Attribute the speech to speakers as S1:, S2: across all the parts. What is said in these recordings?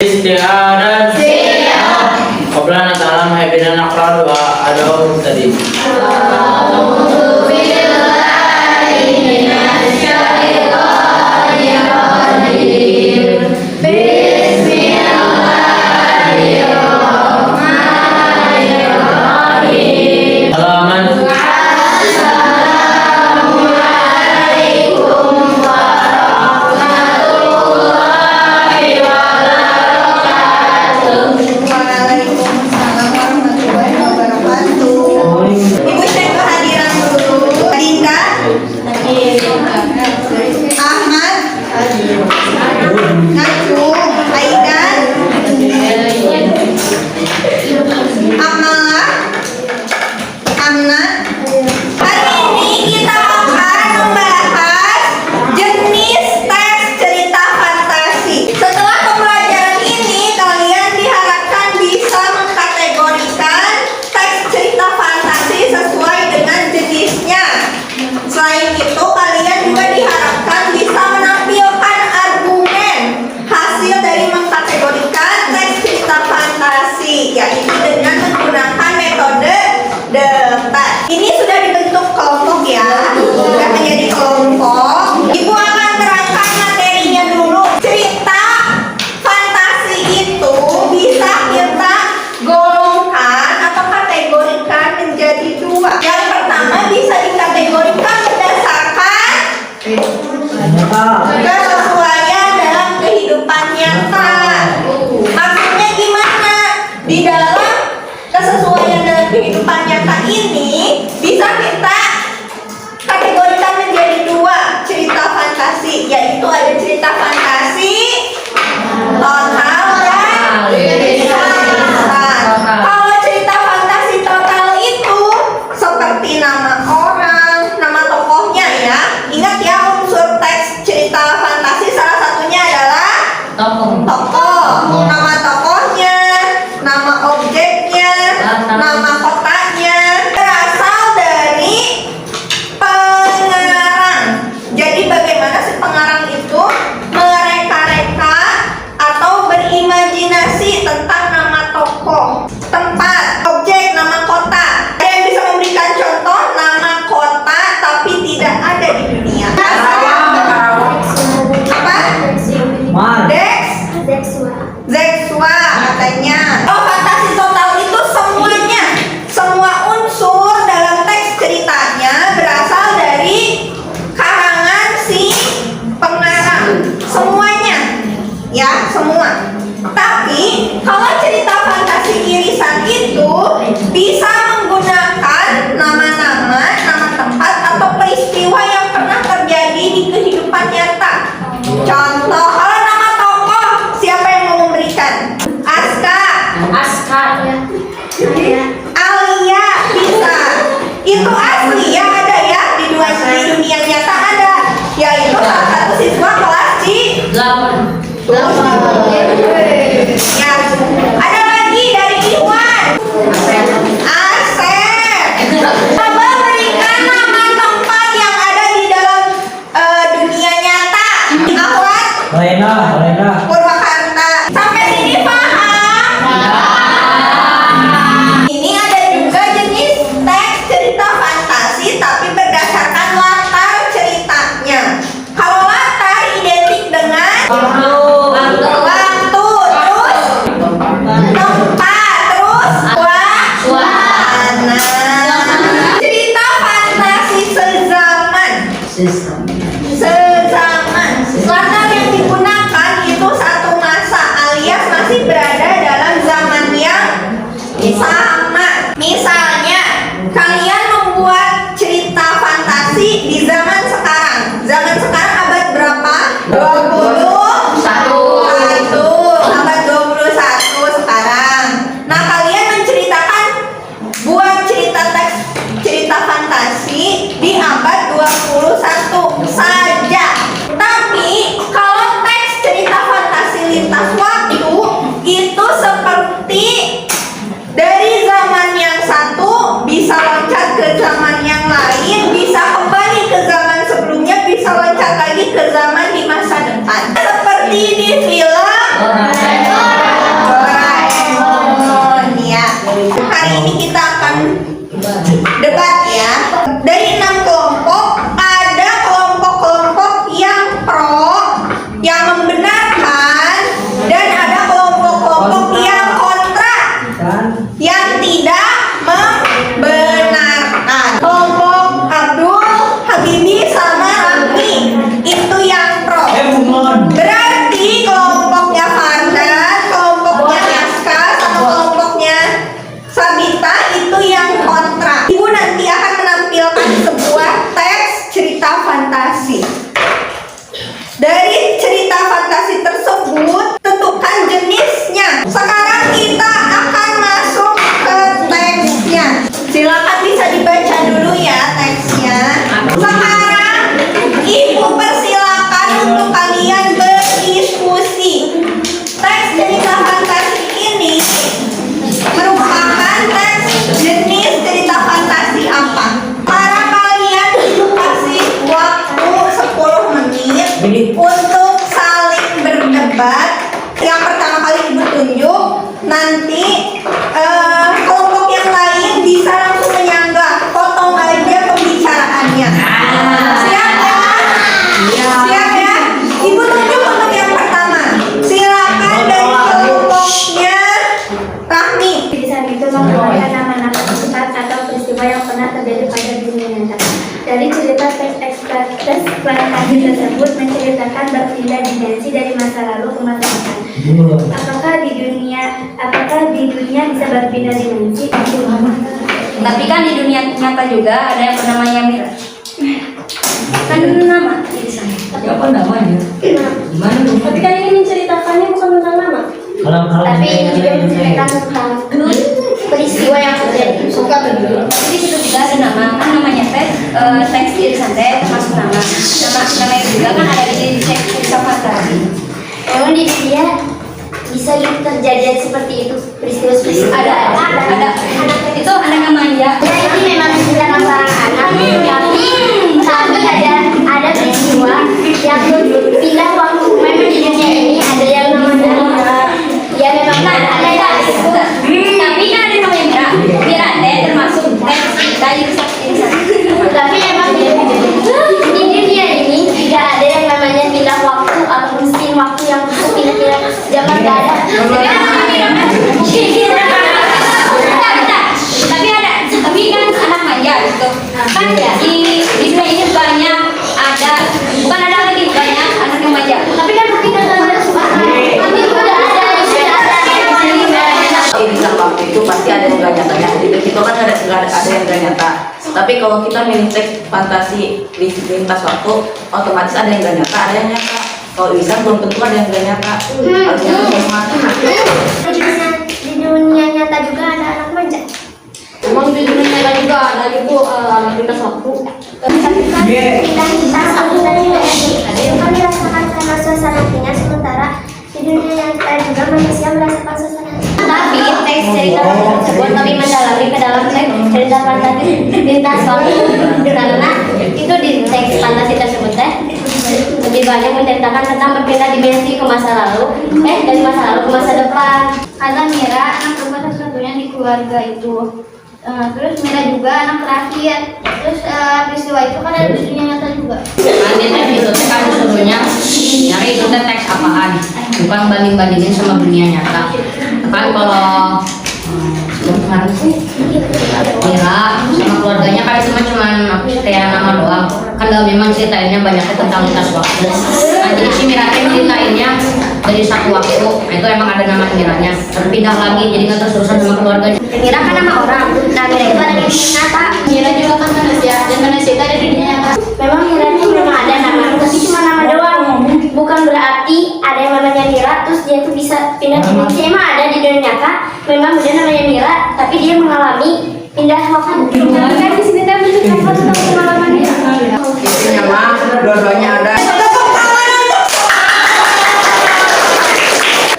S1: Istiadat. Qabla nata'alam haibina naqra doa ada tadi.
S2: Kesesuaian dalam kehidupan nyata. Maksudnya gimana? Di dalam kesesuaian dalam kehidupan nyata ini bisa kita kategorikan menjadi dua cerita fantasi, yaitu ada cerita fantasi total dan irisan. Kalau cerita fantasi total itu seperti nama orang, nama tokohnya ya. Ingat ya, unsur teks cerita fantasi salah satunya adalah tokoh, nama tokohnya, nama objeknya, nama kotanya, berasal dari pengarang. Jadi bagaimana si pengarang itu mereka-reka atau berimajinasi tentang nama tokoh, tempat, objek, nama kota. Ada yang bisa memberikan contoh nama kota tapi tidak ada di dunia? Apa? Zexua katanya. Oh, fantasi total itu semuanya, semua unsur dalam teks ceritanya berasal dari karangan si pengarang. Semuanya, ya, semua. Tapi kalau cerita fantasi irisan itu bisa menggunakan nama-nama, nama tempat atau peristiwa yang pernah terjadi di kehidupan nyata. Contoh, kalau nama tokoh, siapa yang mau memberikan? Aska. Alia bisa. Itu asli ya, ada ya di dunia nyata ada. Yaitu salah satu siswa kelas di 8. Ya, ada lagi dari Iwan. Asep. Coba berikan nama tempat yang ada di dalam dunia nyata. Ahwat.
S1: Lena.
S2: Purwakarta. Sampai sini paham? Ini ada juga jenis teks cerita fantasi tapi berdasarkan latar ceritanya. Kalau latar identik dengan waktu, terus tempat, terus suasana. Cerita fantasi sezaman. Latar yang digunakan itu satu masa alias masih berada dalam zaman yang sama. Misalnya, kalian membuat cerita fantasi di zaman sekarang. Zaman sekarang abad berapa? 21. Abad 21 sekarang. Nah, kalian menceritakan, buat cerita teks cerita fantasi di abad 21. debat ya. Dari 6 kelompok ada kelompok-kelompok yang pro, yang membenarkan, dan ada kelompok-kelompok yang kontra, yang tidak membenarkan. Kelompok Abdul, Habibi, sama Raffi itu yang pro. Berarti kelompoknya Fardan, kelompoknya Aska, sama kelompoknya Sabita itu yang kontra. Ibu nanti akan menampilkan sebuah teks cerita fantasi. Dari cerita fantasi tersebut, tentukan jenisnya. Sekarang kita akan masuk ke teksnya. Silakan bisa dibaca dulu ya teksnya. Sekarang Ibu persilakan untuk kalian berdiskusi. Teks cerita fantasi ini merupakan teks jenis cerita fantasi apa? Para kalian kasih waktu 10 menit untuk saling berdebat. Yang pertama kali Ibu tunjuk, nanti kelompok yang lain bisa langsung menyanggah, potong aja pembicaraannya. Siap ya? Siap ya? Ibu tunjuk untuk yang pertama. Silakan dari kelompoknya Rahmi.
S3: Tulisan itu menggunakan nama-nama tempat atau peristiwa yang pernah terjadi pada dunia nyata. Dari cerita teks fantasi tersebut menceritakan berpindah dimensi dari masa lalu ke masa depan. Apakah di dunia bisa berpindah dimensi?
S4: Tapi kan di dunia nyata juga ada yang bernamanya Mira. Kan nama di sana.
S5: Siapa namanya? Gimana tuh?
S3: Tapi kan ini menceritakannya bukan tentang nama.
S4: Tapi ini juga menceritakan tentang peristiwa yang terjadi. Jadi di situ juga ada nama, kan namanya teks irisan teh termasuk nama. Nama itu juga kan ada di teks cerita fantasi.
S3: Memang di dunia bisa terjadi seperti itu peristiwa
S4: Ada itu ada namanya.
S3: Ya, ini memang menceritakan seorang anak, tapi ada peristiwa yang pindah waktu. Memang di dunia ini ada yang namanya ya memang ada.
S4: Tapi kan ada namanya Mira teh termasuk teks cerita irisan.
S3: Tapi memang di dunia ini tidak ada yang namanya pindah waktu atau mesin waktu yang pindah-pindah zaman nggak ada.
S4: Tapi kan anak manja gitu. Kan di dunia ini banyak ada, bukan ada lagi banyak anak yang manja.
S3: Tapi kan tidak ada suka. Tapi sudah ada.
S6: Irisan waktu itu pasti ada yang gak nyata ya. Di itu kan ada yang gak nyata. Tapi kalau kita milih teks fantasi lintas waktu, otomatis ada yang gak nyata, ada yang nyata. Kalau irisan belum tentu ada yang gak nyata. Harusnya semua.
S3: Di dunia nyata juga ada anak manja.
S4: Emang di dunia nyata juga ada itu anak lintas waktu.
S3: Pindah waktu ada yang merasakan karena suasana tinggal, sementara di dunia nyata juga manusia merasakan suasana.
S4: Tapi teks cerita tersebut lebih mendalami ke dalam teks cerita fantasi lintas waktu, karena itu di teks fantasi tersebut lebih banyak menceritakan tentang berpindah dimensi ke masa lalu, dari masa lalu ke masa depan.
S3: Ada Mira, anak perempuan satu-satunya di keluarga itu. Terus Mira juga anak terakhir. Terus peristiwa itu kan ada di dunia nyata juga.
S4: Nanti teks itu kan disuruhnya nyari itu teks apaan, bukan banding-bandingin sama dunia nyata. Kan kalau kemarin sih Mira sama keluarganya kan cuma kayak nama doang. Kan memang ceritainnya banyaknya tentang lintas waktu. Nah, jadi si Mira ceritainnya dari satu waktu, itu emang ada nama Miranya. Terpindah lagi jadi nggak terus-terusan sama keluarganya.
S3: Mira kan nama orang. Nah, Mira itu ada di dunia nyata.
S4: Mira juga kan manusia, dan manusia itu ada di dunia nyata.
S3: Memang Mira itu memang ada nama, tapi cuma nama doang. Bukan berarti ada yang namanya Mira terus dia tuh bisa pindah dimensi. Emang ada di dunia nyata. Memang dia namanya Mira, tapi dia mengalami pindah waktu. Kan di sini kan menceritakan tentang pengalaman dia.
S6: Intinya mah dua-duanya ada.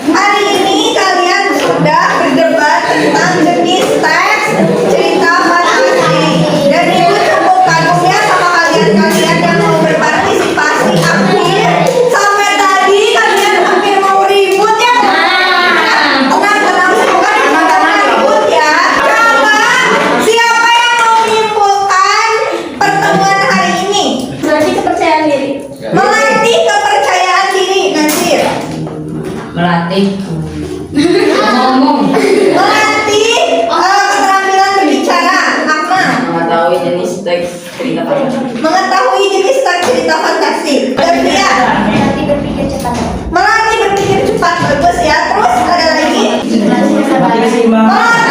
S2: Hari ini kalian sudah berdebat tentang jenis teks cerita fantasi. Dan Ibu cukup kagumnya sama kalian-kalian yang mau berpartisipasi aktif. Sampai tadi kalian hampir mau ribut ya. Tenang, semoga ribut ya. Coba siapa yang mau
S6: mengetahui jenis teks cerita fantasi.
S2: Mengetahui jenis teks cerita fantasi. Berarti
S3: Melatih berpikir cepat.
S2: melatih berpikir cepat, bagus ya. Terus ada lagi.
S3: Melatih kesabaran.
S2: Melatih